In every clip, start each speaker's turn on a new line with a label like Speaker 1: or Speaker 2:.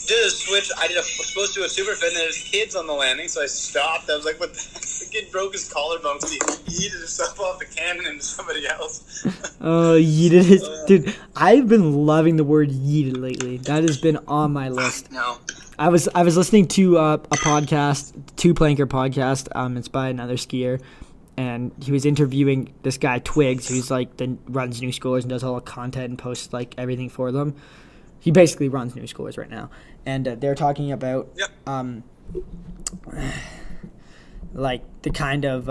Speaker 1: did a switch. I was supposed to do a super fit, and there's kids on the landing, so I stopped. I was like, what the heck? The kid broke his collarbone because he yeeted himself off the cannon into somebody else.
Speaker 2: Yeeted his... Dude, I've been loving the word yeeted lately. That has been on my list.
Speaker 1: No.
Speaker 2: I was listening to a podcast, Two Planker podcast. It's by another skier, and he was interviewing this guy Twigs, who's like runs New Schoolers and does all the content and posts like everything for them. He basically runs New Schoolers right now, and they're talking about like the kind of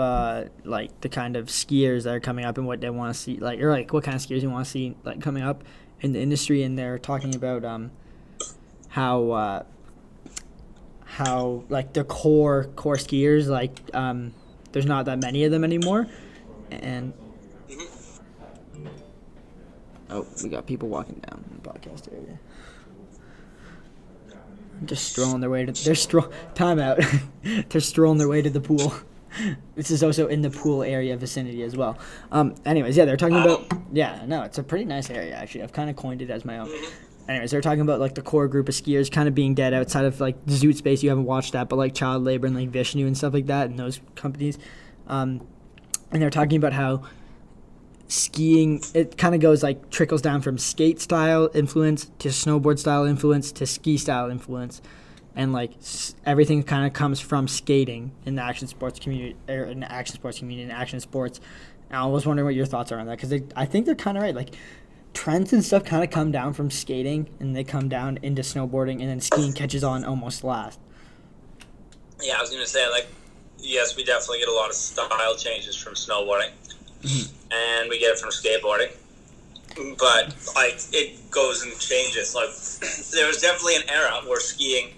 Speaker 2: skiers that are coming up and what they want to see, like, or like what kind of skiers you want to see like coming up in the industry, and they're talking about how like the core skiers, like there's not that many of them anymore, and we got people walking down in the podcast area. Just strolling their way to time out. They're strolling their way to the pool. This is also in the pool area vicinity as well. Anyways, they're talking about it's a pretty nice area actually. I've kind of coined it as my own. Anyways, they're talking about like the core group of skiers kind of being dead outside of like Zoot Space. You haven't watched that, but like Child Labor and like Vishnu and stuff like that, and those companies. And they're talking about how skiing, it kind of goes like trickles down from skate style influence to snowboard style influence to ski style influence, and like everything kind of comes from skating in the action sports community, and action sports. And I was wondering what your thoughts are on that, because I think they're kind of right. Like trends and stuff kind of come down from skating and they come down into snowboarding, and then skiing catches on almost last.
Speaker 1: Yeah, I was gonna say, like, yes, we definitely get a lot of style changes from snowboarding. And we get it from skateboarding, but like it goes and changes. Like there was definitely an era where skiing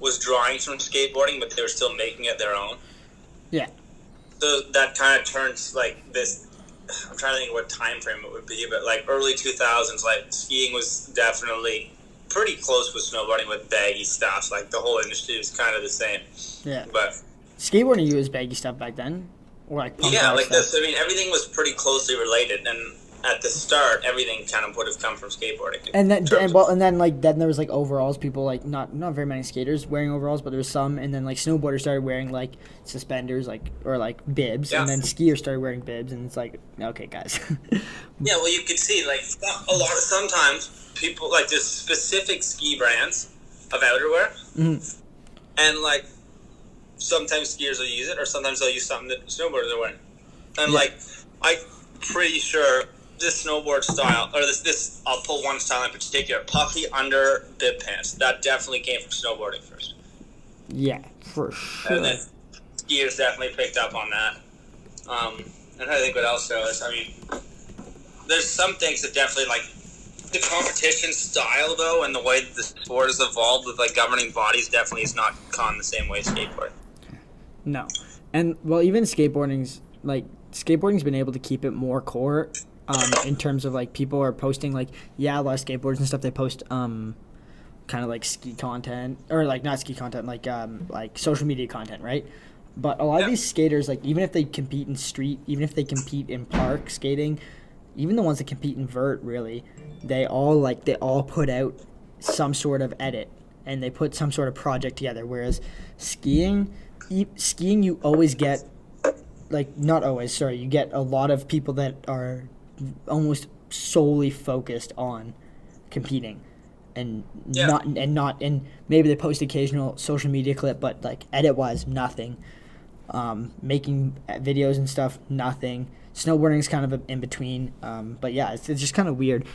Speaker 1: was drawing from skateboarding, but they were still making it their own.
Speaker 2: Yeah.
Speaker 1: So that kind of turns like this. I'm trying to think what time frame it would be, but like early 2000s, like skiing was definitely pretty close with snowboarding with baggy stuff. Like the whole industry was kind of the same.
Speaker 2: Yeah.
Speaker 1: But
Speaker 2: skateboarding used baggy stuff back then. Or like
Speaker 1: like stuff. This. I mean, everything was pretty closely related, and at the start, everything kind of would have come from skateboarding.
Speaker 2: And then then there was like overalls. People like not very many skaters wearing overalls, but there was some. And then like snowboarders started wearing like suspenders, like or like bibs, and then skiers started wearing bibs, and it's like, okay, guys.
Speaker 1: Yeah, well, you could see like sometimes people like there's specific ski brands of outerwear, and like. Sometimes skiers will use it, or sometimes they'll use something that snowboarders are wearing. And like, I'm pretty sure this snowboard style, or this I'll pull one style in particular, puffy under bib pants. That definitely came from snowboarding first.
Speaker 2: Yeah, for sure.
Speaker 1: And then skiers definitely picked up on that. And I think what else goes. I mean, there's some things that definitely like the competition style though, and the way that the sport has evolved with like governing bodies definitely has not gone the same way as skateboarding.
Speaker 2: No. And, well, even skateboarding's been able to keep it more core in terms of, like, people are posting, like, a lot of skateboards and stuff, they post kind of, like, ski content, or, like, not ski content, like social media content, right? But a lot of these skaters, like, even if they compete in street, even if they compete in park skating, even the ones that compete in vert, really, they all put out some sort of edit, and they put some sort of project together, whereas skiing you always get, like, not always, sorry, you get a lot of people that are almost solely focused on competing, and maybe they post occasional social media clip, but like edit wise, nothing. Making videos and stuff, nothing. Snowboarding is kind of in between, but yeah, it's just kind of weird.